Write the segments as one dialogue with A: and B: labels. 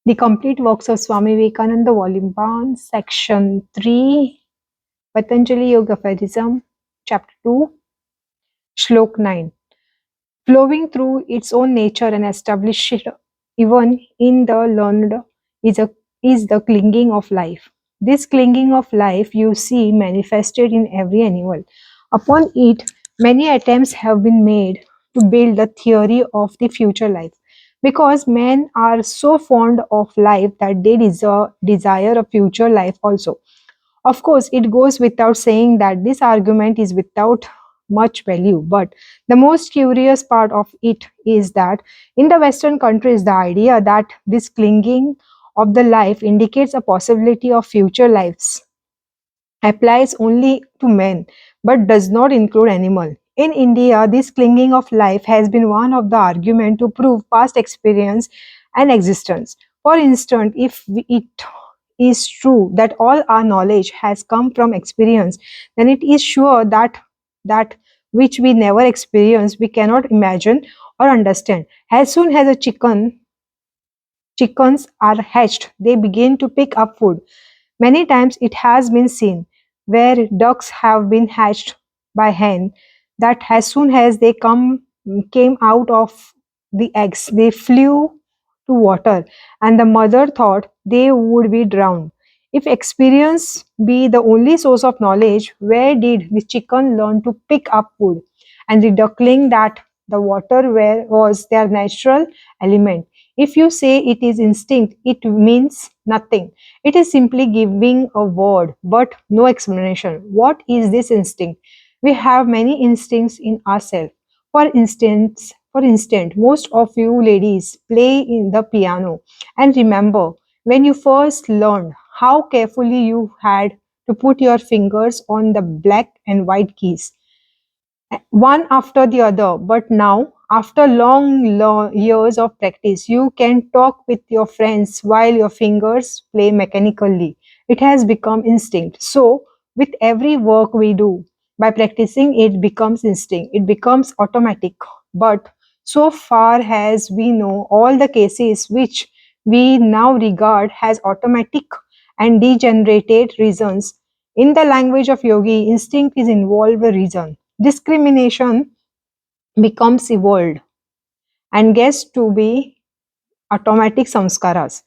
A: The complete works of Swami Vivekananda, Volume 1, Section 3, Patanjali Yoga Aphorism, Chapter 2, Shlok 9. Flowing through its own nature and established even in the learned is, is the clinging of life. This clinging of life you see manifested in every animal. Upon it, many attempts have been made to build the theory of the future life. Because men are so fond of life that they desire a future life also. Of course, it goes without saying that this argument is without much value, but the most curious part of it is that in the Western countries, the idea that this clinging of the life indicates a possibility of future lives applies only to men but does not include animal. In India, this clinging of life has been one of the arguments to prove past experience and existence. For instance, if it is true that all our knowledge has come from experience, then it is sure that that which we never experienced, we cannot imagine or understand. As soon as chickens are hatched, they begin to pick up food. Many times it has been seen where ducks have been hatched by hen that as soon as they came out of the eggs, they flew to water and the mother thought they would be drowned. If experience be the only source of knowledge, where did the chicken learn to pick up food? And the duckling that the water where was their natural element. If you say it is instinct, it means nothing. It is simply giving a word, but no explanation. What is this instinct? We have many instincts in ourselves. For instance, most of you ladies play in the piano and remember when you first learned how carefully you had to put your fingers on the black and white keys one after the other. But now, after long years of practice, you can talk with your friends while your fingers play mechanically. It has become instinct. So, with every work we do, by practicing it becomes instinct, it becomes automatic. But so far as we know, all the cases which we now regard as automatic and degenerated reasons, in the language of yogi, instinct is involved a reason. Discrimination becomes evolved and gets to be automatic samskaras.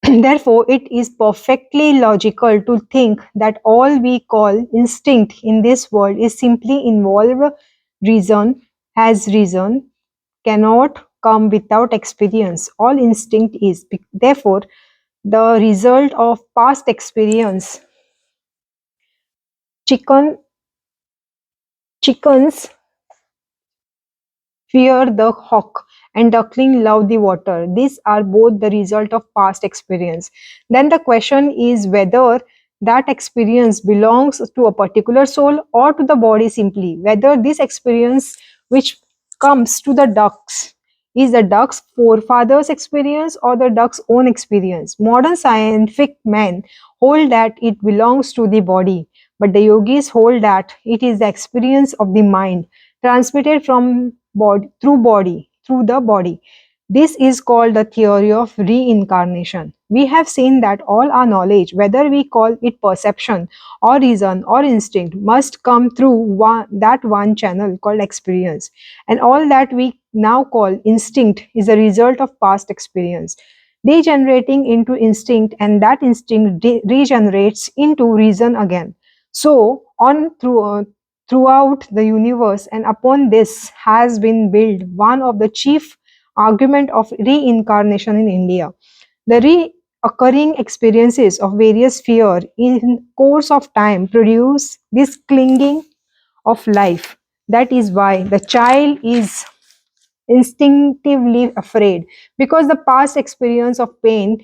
A: Therefore, it is perfectly logical to think that all we call instinct in this world is simply involved reason, as reason cannot come without experience. All instinct is, therefore, the result of past experience. Chicken, chickens fear the hawk and duckling love the water. These are both the result of past experience. Then the question is whether that experience belongs to a particular soul or to the body simply. Whether this experience which comes to the ducks is the duck's forefathers' experience or the duck's own experience. Modern scientific men hold that it belongs to the body, but the yogis hold that it is the experience of the mind transmitted from through the body. This is called the theory of reincarnation. We have seen that all our knowledge, whether we call it perception or reason or instinct, must come through that one channel called experience. And all that we now call instinct is a result of past experience degenerating into instinct, and that instinct regenerates into reason again. So on throughout the universe, and upon this has been built one of the chief argument of reincarnation in India. The reoccurring experiences of various fear in course of time produce this clinging of life. That is why the child is instinctively afraid, because the past experience of pain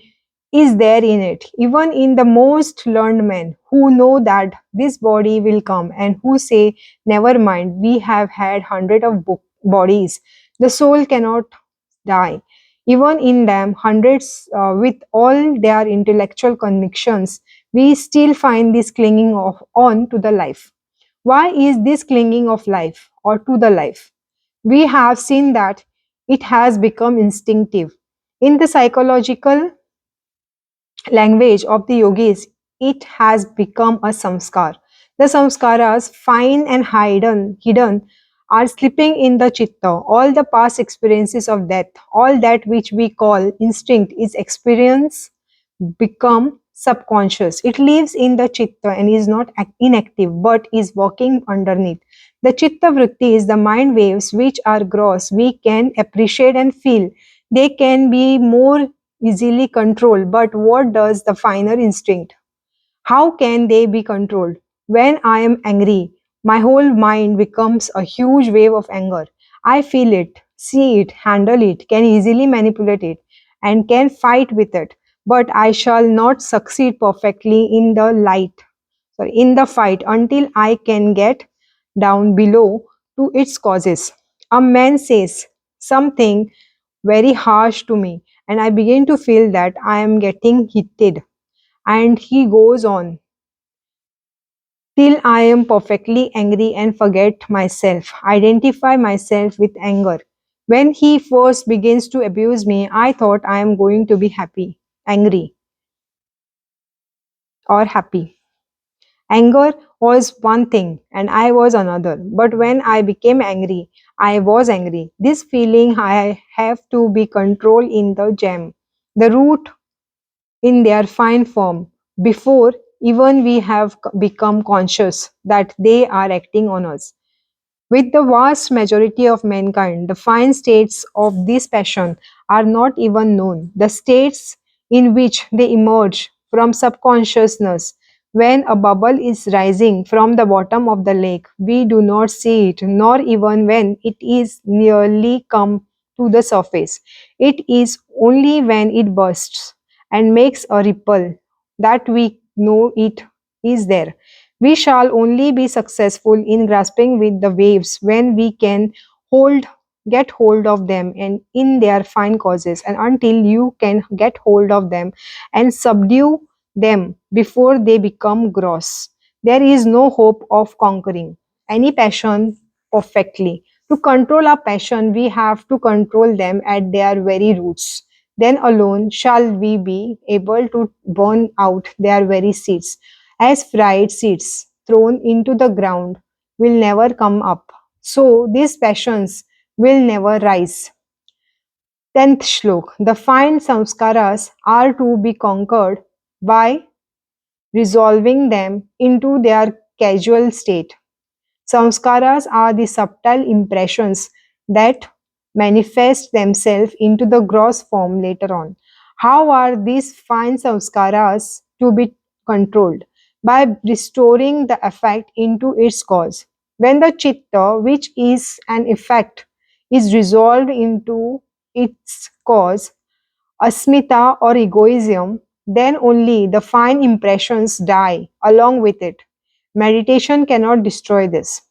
A: is there in it. Even in the most learned men who know that this body will come and who say, never mind, we have had hundred of bodies, the soul cannot die. Even in them, hundreds, with all their intellectual convictions, we still find this clinging on to the life. Why is this clinging of life or to the life? We have seen that it has become instinctive. In the psychological language of the yogis, it has become a samskar. The samskaras, fine and hidden, are slipping in the chitta. All the past experiences of death, all that which we call instinct, is experience become subconscious. It lives in the chitta and is not inactive but is working underneath. The chitta vritti is the mind waves which are gross. We can appreciate and feel. They can be more easily controlled. But what does the finer instinct? How can they be controlled? When I am angry, my whole mind becomes a huge wave of anger. I feel it, see it, handle it, can easily manipulate it, and can fight with it. But I shall not succeed perfectly in the fight until I can get down below to its causes. A man says something very harsh to me, and I begin to feel that I am getting heated. And he goes on till I am perfectly angry and forget myself, identify myself with anger. When he first begins to abuse me, I thought I am going to be happy, angry, or happy. Anger was one thing and I was another. But when I became angry, I was angry. This feeling I have to be controlled in the gem, the root in their fine form, before even we have become conscious that they are acting on us. With the vast majority of mankind, the fine states of this passion are not even known. The states in which they emerge from subconsciousness, when a bubble is rising from the bottom of the lake, we do not see it, nor even when it is nearly come to the surface. It is only when it bursts and makes a ripple that we know it is there. We shall only be successful in grasping with the waves when we can hold get hold of them and in their fine causes, and until you can get hold of them and subdue them before they become gross, there is no hope of conquering any passion perfectly. To control our passion, we have to control them at their very roots. Then alone shall we be able to burn out their very seeds, as fried seeds thrown into the ground will never come up. So these passions will never rise. 10th shlok. The fine samskaras are to be conquered by resolving them into their casual state. Samskaras are the subtle impressions that manifest themselves into the gross form later on. How are these fine samskaras to be controlled? By restoring the effect into its cause. When the chitta, which is an effect, is resolved into its cause, asmita or egoism, then only the fine impressions die along with it. Meditation cannot destroy this.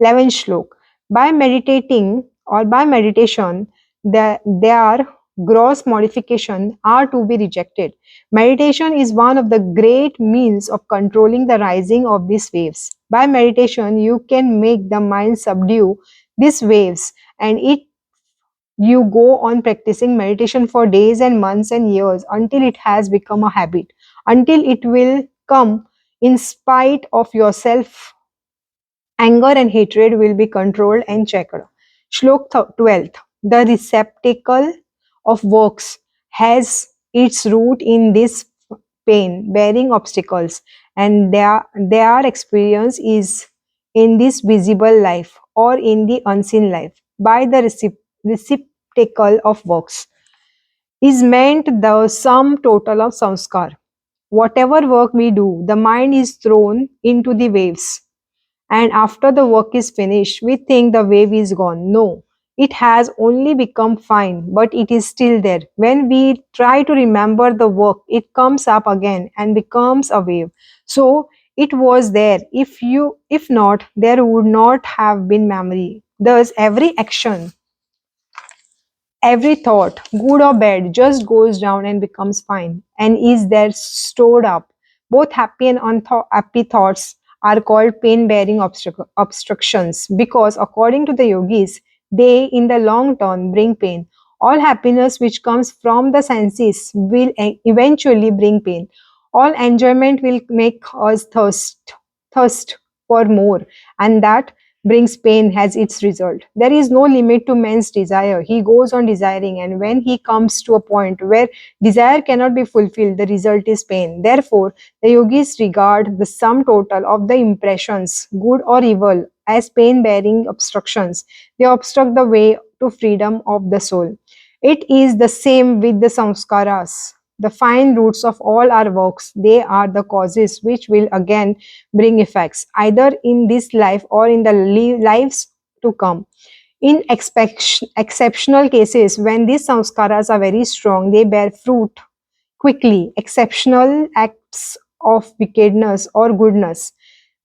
A: 11th shlok. By meditating or by meditation, their gross modification are to be rejected. Meditation is one of the great means of controlling the rising of these waves. By meditation, you can make the mind subdue these waves, and it you go on practicing meditation for days and months and years until it has become a habit, until it will come in spite of yourself. Anger and hatred will be controlled and checked. Shlok 12th. The receptacle of works has its root in this pain, bearing obstacles, and their experience is in this visible life or in the unseen life. By the receptacle of works is meant the sum total of samskar. Whatever work we do, the mind is thrown into the waves, and after the work is finished, we think the wave is gone. No, it has only become fine, but it is still there. When we try to remember the work, it comes up again and becomes a wave. So it was there. If not, there would not have been memory. Thus, every action, every thought, good or bad, just goes down and becomes fine and is there stored up. Both happy and unhappy thoughts are called pain bearing obstructions because, according to the yogis, they in the long term bring pain. All happiness which comes from the senses will eventually bring pain. All enjoyment will make us thirst for more, and that brings pain as its result. There is no limit to man's desire. He goes on desiring, and when he comes to a point where desire cannot be fulfilled, the result is pain. Therefore, the yogis regard the sum total of the impressions, good or evil, as pain bearing obstructions. They obstruct the way to freedom of the soul. It is the same with the samskaras, the fine roots of all our works. They are the causes which will again bring effects, either in this life or in the lives to come. In exceptional cases, when these samskaras are very strong, they bear fruit quickly. Exceptional acts of wickedness or goodness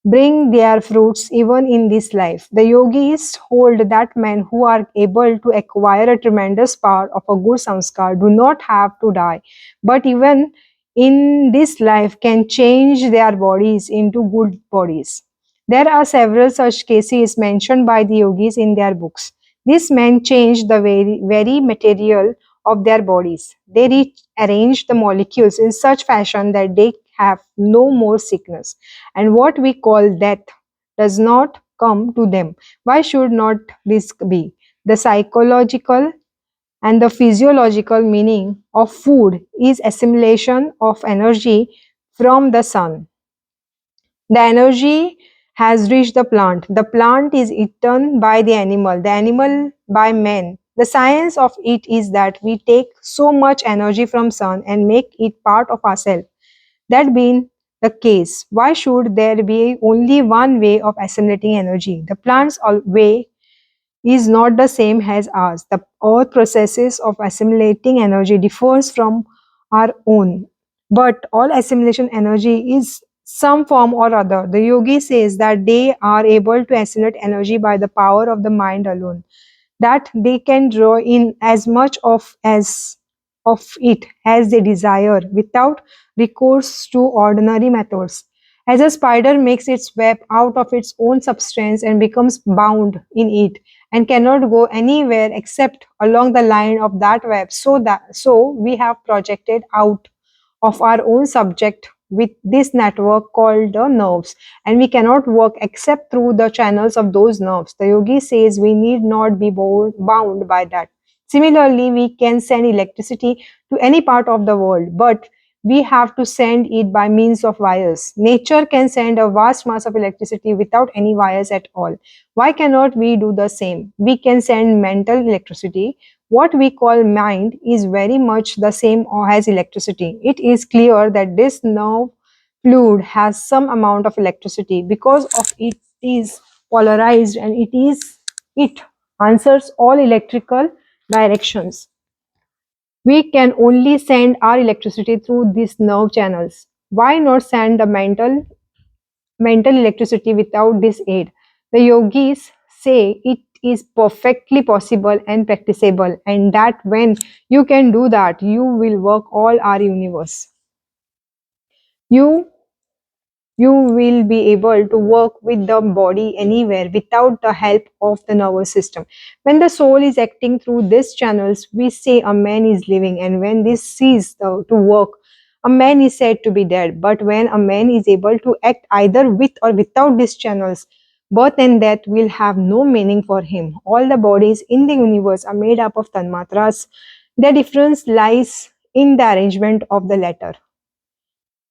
A: bring their fruits even in this life. The yogis hold that men who are able to acquire a tremendous power of a good samskar do not have to die, but even in this life can change their bodies into good bodies. There are several such cases mentioned by the yogis in their books. These men change the very material of their bodies. They rearrange the molecules in such fashion that they have no more sickness, and what we call death does not come to them. Why should not this be? The psychological and the physiological meaning of food is assimilation of energy from the sun. The energy has reached the plant. The plant is eaten by the animal by man. The science of it is that we take so much energy from sun and make it part of ourselves. That being the case, why should there be only one way of assimilating energy? The plant's way is not the same as ours. The earth processes of assimilating energy differs from our own. But all assimilation energy is some form or other. The yogi says that they are able to assimilate energy by the power of the mind alone, that they can draw in as much of it as they desire without recourse to ordinary methods. As a spider makes its web out of its own substance and becomes bound in it and cannot go anywhere except along the line of that web, so we have projected out of our own subject with this network called the nerves, and we cannot work except through the channels of those nerves. The yogi says we need not be bound by that. Similarly, we can send electricity to any part of the world, but we have to send it by means of wires. Nature can send a vast mass of electricity without any wires at all. Why cannot we do the same? We can send mental electricity. What we call mind is very much the same as electricity. It is clear that this nerve fluid has some amount of electricity because of it is polarized, and it answers all electrical directions. We can only send our electricity through these nerve channels. Why not send the mental electricity without this aid? The yogis say it is perfectly possible and practicable, and that when you can do that, you will work all our universe. You you will be able to work with the body anywhere without the help of the nervous system. When the soul is acting through these channels, we say a man is living, and when this ceases to work, a man is said to be dead. But when a man is able to act either with or without these channels, birth and death will have no meaning for him. All the bodies in the universe are made up of tanmatras. The difference lies in the arrangement of the latter.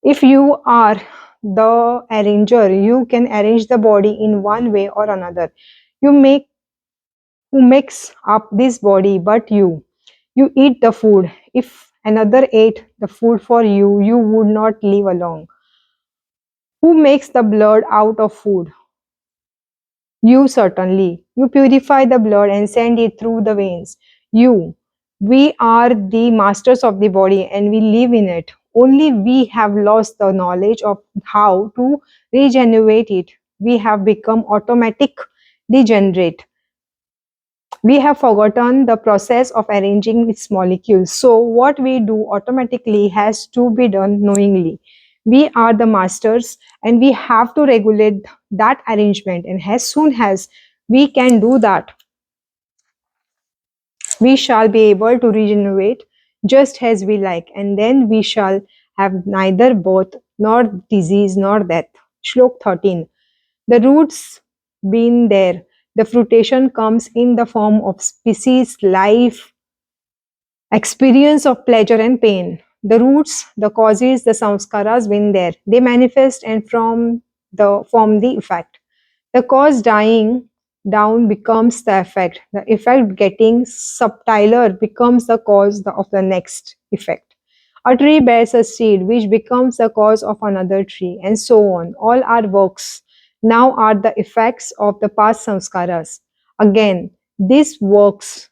A: If you are the arranger, you can arrange the body in one way or another. You make who makes up this body but you. You eat the food. If another ate the food for you, you would not live alone. Who makes the blood out of food? You certainly. You purify the blood and send it through the veins. You. We are the masters of the body and we live in it. Only we have lost the knowledge of how to regenerate it. We have become automatic degenerate. We have forgotten the process of arranging its molecules. So, what we do automatically has to be done knowingly. We are the masters and we have to regulate that arrangement. And as soon as we can do that, We shall be able to regenerate just as we like, and then we shall have neither birth nor disease nor death. Shlok 13. The roots being there, the fruitation comes in the form of species, life, experience of pleasure and pain. The roots, the causes, the samskaras been there. They manifest and from the form the effect. The cause dying down becomes the effect. The effect getting subtiler becomes the cause of the next effect. A tree bears a seed which becomes the cause of another tree, and so on. All our works now are the effects of the past samskaras. Again, these works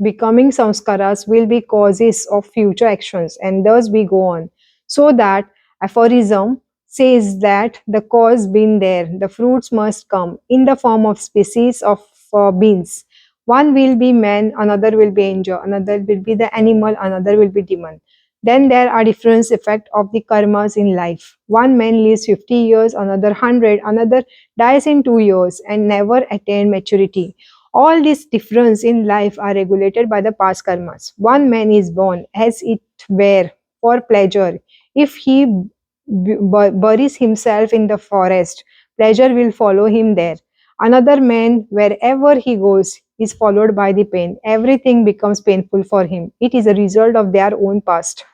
A: becoming samskaras will be causes of future actions, and thus we go on. So that aphorism says that the cause been there, the fruits must come in the form of species of beings. One will be man, another will be angel, another will be the animal, another will be demon. Then there are different effects of the karmas in life. One man lives 50 years, another 100, another dies in 2 years and never attain maturity. All these difference in life are regulated by the past karmas. One man is born as it were for pleasure. If he buries himself in the forest, pleasure will follow him there. Another man, wherever he goes, is followed by the pain. Everything becomes painful for him. It is a result of their own past.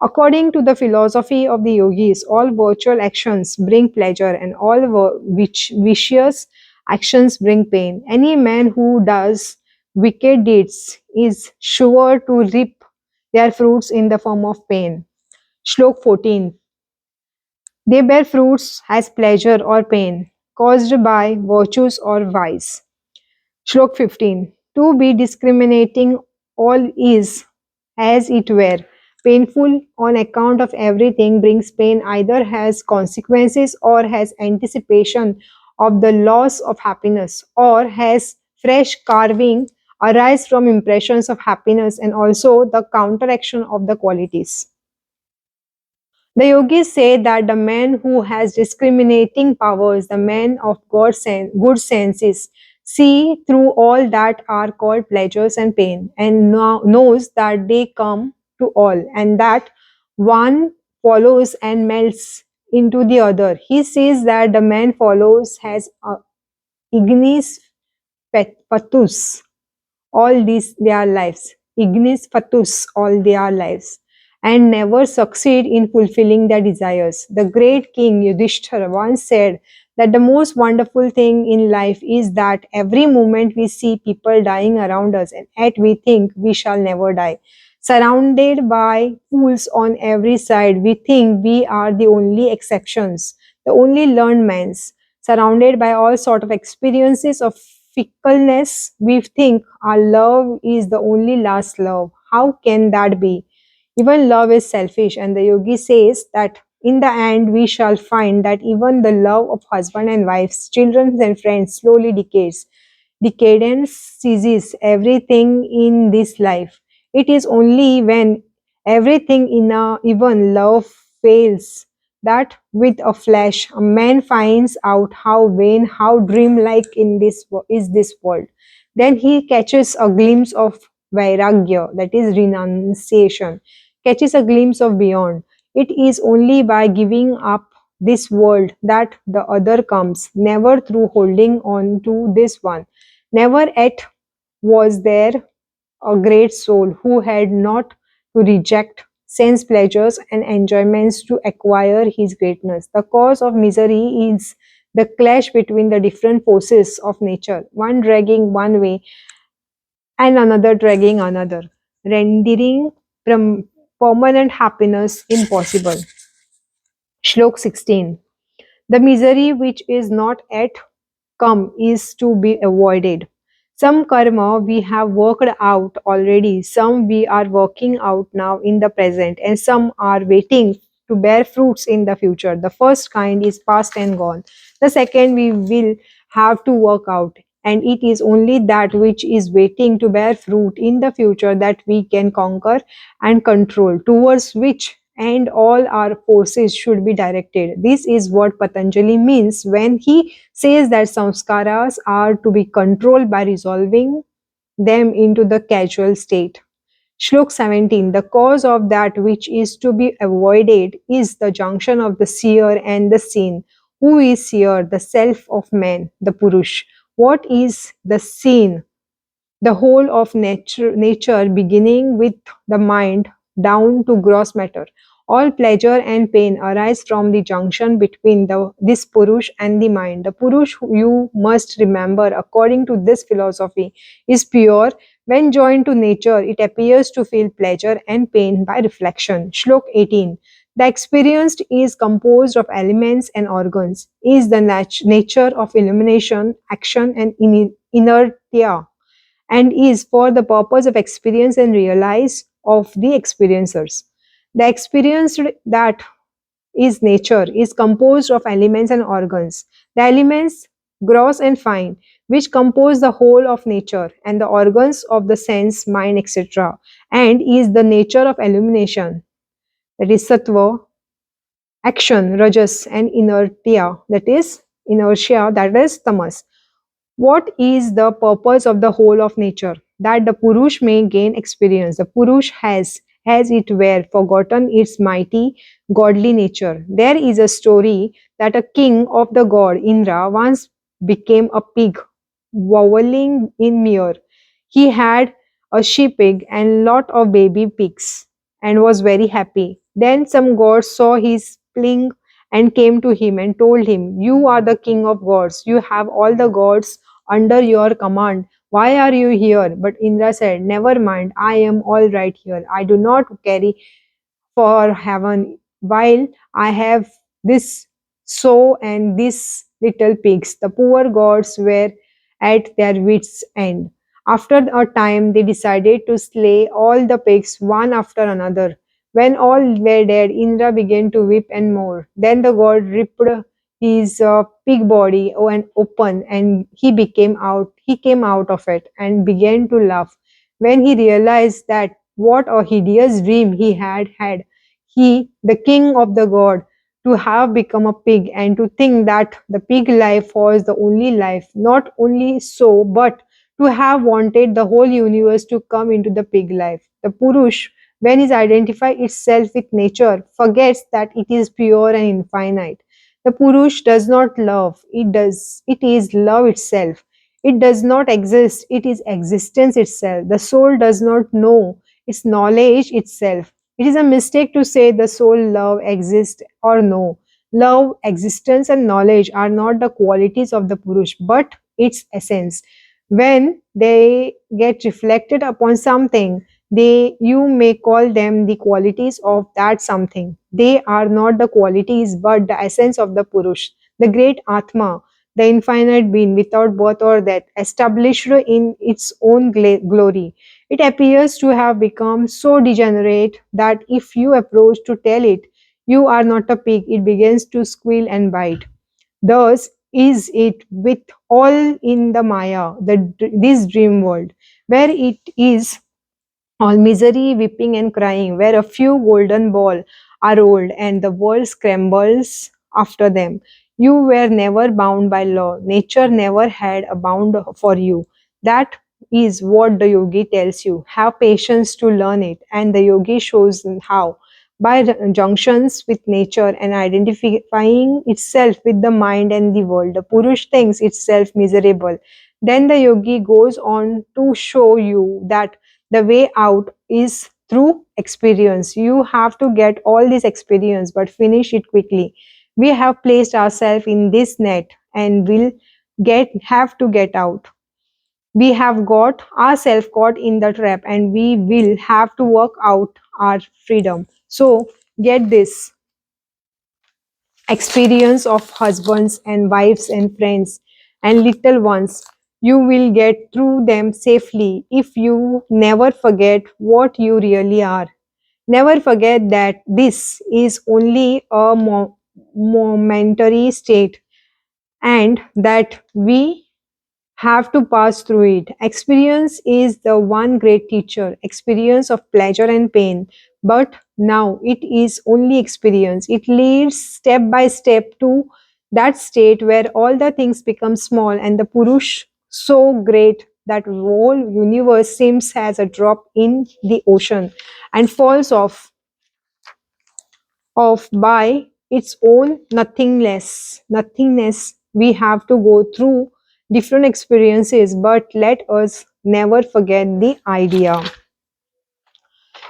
A: According to the philosophy of the yogis, all virtual actions bring pleasure and all which vicious actions bring pain. Any man who does wicked deeds is sure to reap their fruits in the form of pain. Shlok 14. They bear fruits as pleasure or pain, caused by virtues or vice. Shlok 15. To be discriminating all is, as it were, painful on account of everything brings pain either has consequences or has anticipation of the loss of happiness or has fresh carving arise from impressions of happiness and also the counteraction of the qualities. The yogis say that the man who has discriminating powers, the man of good senses, see through all that are called pleasures and pain, and knows that they come to all, and that one follows and melts into the other. He says that the man follows has ignis patus all these their lives, ignis fatus all their lives, and never succeed in fulfilling their desires. The great king Yudhishthira once said that the most wonderful thing in life is that every moment we see people dying around us, and yet we think we shall never die. Surrounded by fools on every side, we think we are the only exceptions, the only learned mans. Surrounded by all sort of experiences of fickleness, we think our love is the only last love. How can that be? Even love is selfish, and the yogi says that in the end we shall find that even the love of husband and wives, children and friends slowly decays. Decadence seizes everything in this life. It is only when everything in a even love fails that with a flash a man finds out how vain, how dreamlike in is this world. Then he catches a glimpse of vairagya, that is renunciation, catches a glimpse of beyond. It is only by giving up this world that the other comes, never through holding on to this one. Never yet was there a great soul who had not to reject sense pleasures and enjoyments to acquire his greatness. The cause of misery is the clash between the different forces of nature, one dragging one way and another dragging another, rendering permanent happiness impossible. Shlok 16. The misery which is not yet come is to be avoided. Some karma we have worked out already, some we are working out now in the present, and some are waiting to bear fruits in the future. The first kind is past and gone. The second we will have to work out, and it is only that which is waiting to bear fruit in the future that we can conquer and control, towards which and all our forces should be directed. This is what Patanjali means when he says that samskaras are to be controlled by resolving them into the casual state. Shlok 17. The cause of that which is to be avoided is the junction of the seer and the seen. Who is seer? The self of man, the Purush. What is the seen? The whole of nature beginning with the mind down to gross matter. All pleasure and pain arise from the junction between this Purush and the mind. The Purush, you must remember, according to this philosophy, is pure. When joined to nature, it appears to feel pleasure and pain by reflection. Shlok 18. The experienced is composed of elements and organs, is the nature of illumination, action, and inertia, and is for the purpose of experience and realize of the experiencers. The experienced, that is nature, is composed of elements and organs. The elements, gross and fine, which compose the whole of nature, and the organs of the sense, mind, etc., and is the nature of illumination, that is sattva, action, rajas, and inertia, that is tamas. What is the purpose of the whole of nature? That the Purush may gain experience. The Purush has, as it were, forgotten its mighty godly nature. There is a story that a king of the god Indra once became a pig, wallowing in mire. He had a she pig and lot of baby pigs and was very happy. Then some gods saw his spleen and came to him and told him, "You are the king of gods. You have all the gods under your command. Why are you here?" But Indra said, "Never mind, I am all right here. I do not carry for heaven while I have this sow and these little pigs." The poor gods were at their wits' end. After a time, they decided to slay all the pigs one after another. When all were dead, Indra began to weep and mourn. Then the god ripped his pig body and open, and he came out of it and began to laugh. When he realized that what a hideous dream he had had, he, the king of the god, to have become a pig and to think that the pig life was the only life. Not only so, but to have wanted the whole universe to come into the pig life. The Purush, when it identifies itself with nature, forgets that it is pure and infinite. The Purush does not love, it is love itself. It does not exist, it is existence itself. The soul does not know, it's knowledge itself. It is a mistake to say the soul love exists or no. Love, existence, and knowledge are not the qualities of the Purush, but its essence. When they get reflected upon something, you may call them the qualities of that something. They are not the qualities but the essence of the Purush, the great Atma, the infinite being without birth or death, established in its own glory. It appears to have become so degenerate that if you approach to tell it you are not a pig, it begins to squeal and bite. Thus is it with all in the Maya, this dream world, where it is all misery, weeping, and crying, where a few golden balls are rolled and the world scrambles after them. You were never bound by law. Nature never had a bound for you. That is what the yogi tells you. Have patience to learn it, and the yogi shows how. By junctions with nature and identifying itself with the mind and the world, the Purush thinks itself miserable. Then the yogi goes on to show you that the way out is through experience. You have to get all this experience, but finish it quickly. We have placed ourselves in this net and will get have to get out. We have got ourselves caught in the trap and we will have to work out our freedom. So get this experience of husbands and wives and friends and little ones. You will get through them safely if you never forget what you really are. Never forget that this is only a momentary state and that we have to pass through it. Experience is the one great teacher, experience of pleasure and pain. But now it is only experience. It leads step by step to that state where all the things become small and the Purush so great that whole universe seems as a drop in the ocean and falls off by its own nothingness. We have to go through different experiences, but let us never forget the idea.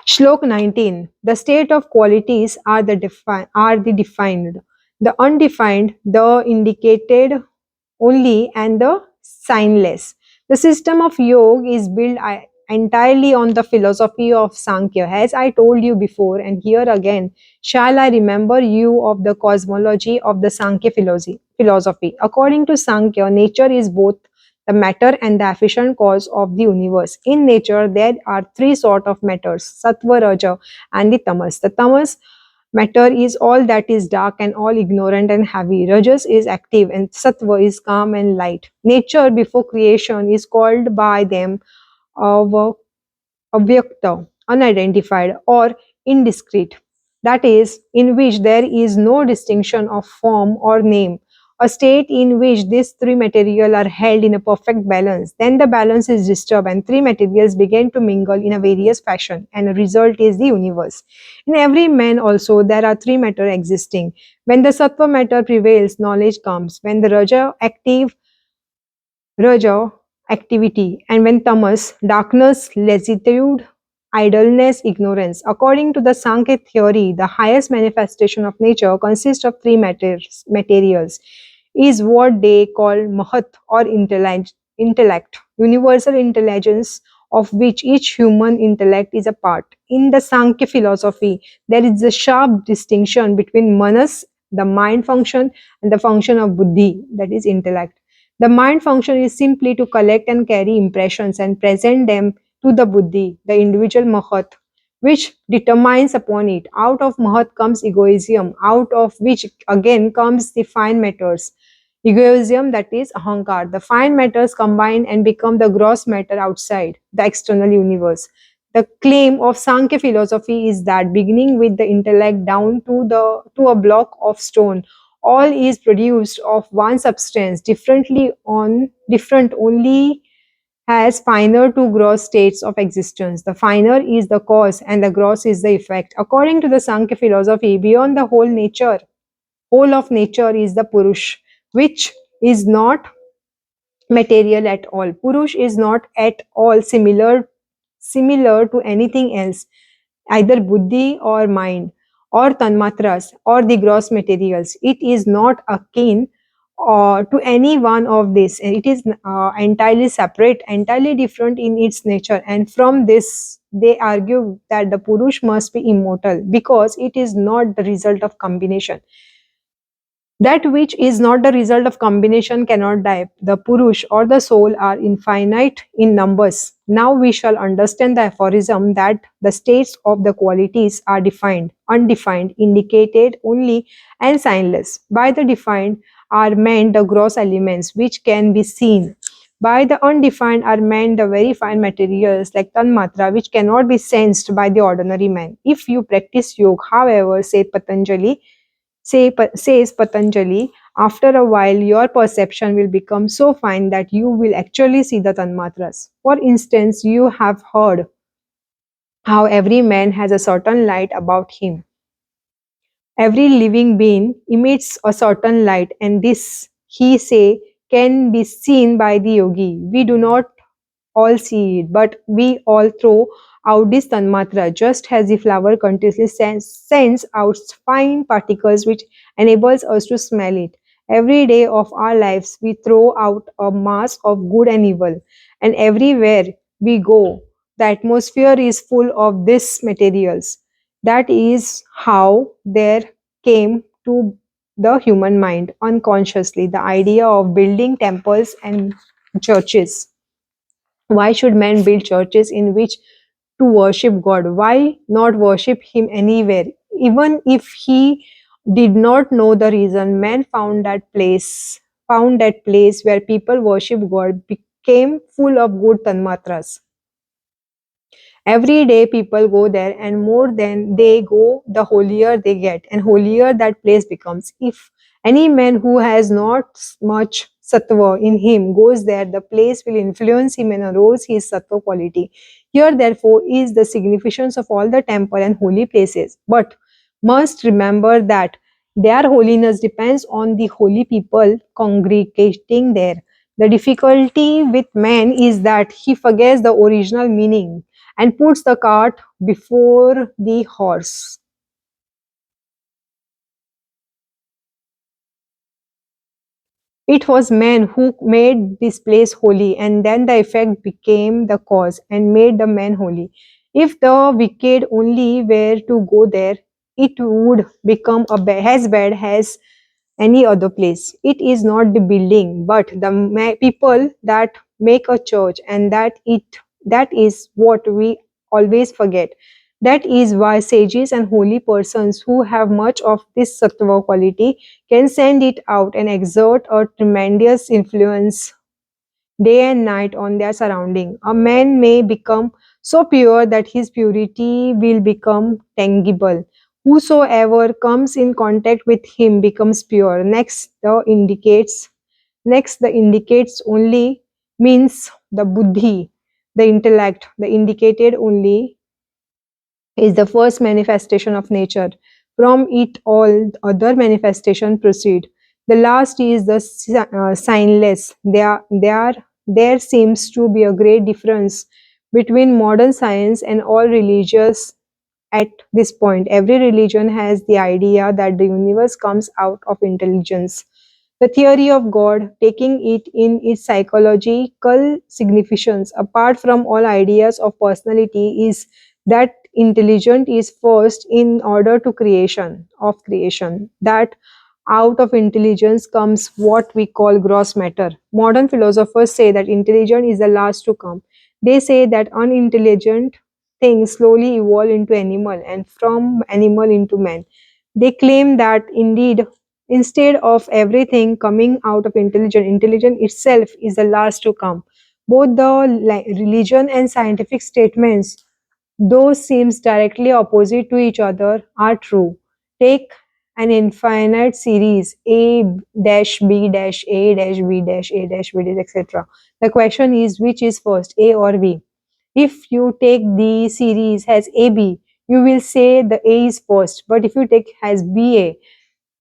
A: Shlok 19. The state of qualities are the defined, the undefined, the indicated only, and the signless. The system of yoga is built entirely on the philosophy of Sankhya. As I told you before, and here again, shall I remember you of the cosmology of the Sankhya philosophy. According to Sankhya, nature is both the matter and the efficient cause of the universe. In nature, there are three sort of matters: sattva, raja, and the tamas. The tamas matter is all that is dark and all ignorant and heavy. Rajas is active and sattva is calm and light. Nature before creation is called by them of avyakta, unidentified or indiscrete, that is, in which there is no distinction of form or name, a state in which these three materials are held in a perfect balance. Then the balance is disturbed and three materials begin to mingle in a various fashion, and the result is the universe. In every man also there are three matter existing. When the sattva matter prevails, knowledge comes. When the Raja, activity, and when tamas, darkness, lassitude, idleness, ignorance. According to the Sankhya theory, the highest manifestation of nature consists of three materials, is what they call mahat or intellect, universal intelligence of which each human intellect is a part. In the Sankhya philosophy, there is a sharp distinction between manas, the mind function, and the function of buddhi, that is intellect. The mind function is simply to collect and carry impressions and present them to the buddhi, the individual mahat, which determines upon it. Out of mahat comes egoism, out of which again comes the fine matters. Egoism, that is ahankar. The fine matters combine and become the gross matter outside the external universe. The claim of Sankhya philosophy is that beginning with the intellect down to a block of stone, all is produced of one substance, different only has finer to gross states of existence. The finer is the cause and the gross is the effect. According to the Sankhya philosophy, beyond the whole of nature is the Purush, which is not material at all. Purush is not at all similar to anything else, either buddhi or mind or tanmatras or the gross materials. It is not akin to any one of this. It is entirely separate, entirely different in its nature, and from this they argue that the purush must be immortal because it is not the result of combination. That which is not the result of combination cannot die. The Purush or the soul are infinite in numbers. Now we shall understand the aphorism that the states of the qualities are defined, undefined, indicated only, and signless. By the defined are meant the gross elements which can be seen. By the undefined are meant the very fine materials like tanmatra which cannot be sensed by the ordinary man. If you practice yoga, however, says Patanjali, after a while your perception will become so fine that you will actually see the tanmatras. For instance, you have heard how every man has a certain light about him. Every living being emits a certain light, and this, he say, can be seen by the yogi. We do not all see it, but we all throw out this tanmatra just as the flower continuously sends out fine particles which enables us to smell it. Every day of our lives, we throw out a mass of good and evil, and everywhere we go, the atmosphere is full of these materials. That is how there came to the human mind unconsciously the idea of building temples and churches. Why should men build churches in which to worship God? Why not worship Him anywhere? Even if he did not know the reason, man found that place where people worship God became full of good tanmatras. Every day people go there, and more than they go, the holier they get, and holier that place becomes. If any man who has not much sattva in him goes there, the place will influence him and arouse his sattva quality. Here, therefore, is the significance of all the temple and holy places. But must remember that their holiness depends on the holy people congregating there. The difficulty with man is that he forgets the original meaning and puts the cart before the horse. It was man who made this place holy, and then the effect became the cause and made the man holy. If the wicked only were to go there, it would become as bad as any other place. It is not the building, but the people that make a church, and that is what we always forget. That is why sages and holy persons who have much of this sattva quality can send it out and exert a tremendous influence day and night on their surrounding. A man may become so pure that his purity will become tangible. Whosoever comes in contact with him becomes pure. Next the indicates only means the buddhi, the intellect. The indicated only is the first manifestation of nature. From it all other manifestation proceed. The last is the signless. There seems to be a great difference between modern science and all religious at this point. Every religion has the idea that the universe comes out of intelligence. The theory of God, taking it in its psychological significance, apart from all ideas of personality, is that intelligent is first in order to creation. That out of intelligence comes what we call gross matter. Modern philosophers say that intelligence is the last to come. They say that unintelligent things slowly evolve into animal and from animal into man. They claim that indeed, instead of everything coming out of intelligence, intelligence itself is the last to come. Both the religion and scientific statements, though seems directly opposite to each other, are true. Take an infinite series A dash B dash A dash B dash A dash B dash etc. The question is which is first, A or B? If you take the series as AB, you will say the A is first. But if you take as BA,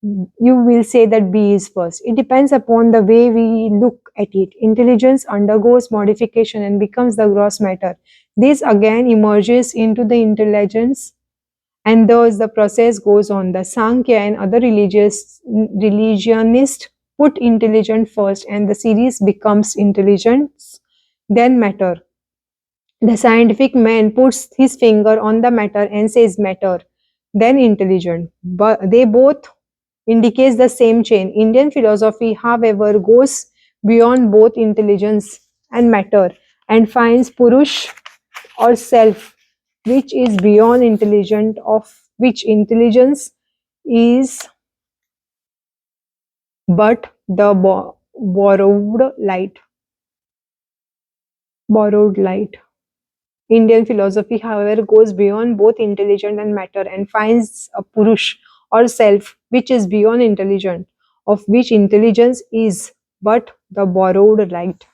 A: you will say that B is first. It depends upon the way we look at it. Intelligence undergoes modification and becomes the gross matter. This again emerges into the intelligence, and thus the process goes on. The Sankhya and other religionists put intelligence first, and the series becomes intelligence, then matter. The scientific man puts his finger on the matter and says matter, then intelligent. But they both indicates the same chain. Indian philosophy, however, goes beyond both intelligence and matter and finds Purush or self, which is beyond intelligent, of which intelligence is but the borrowed light. Indian philosophy, however, goes beyond both intelligent and matter and finds a Purush or self which is beyond intelligent, of which intelligence is but the borrowed light.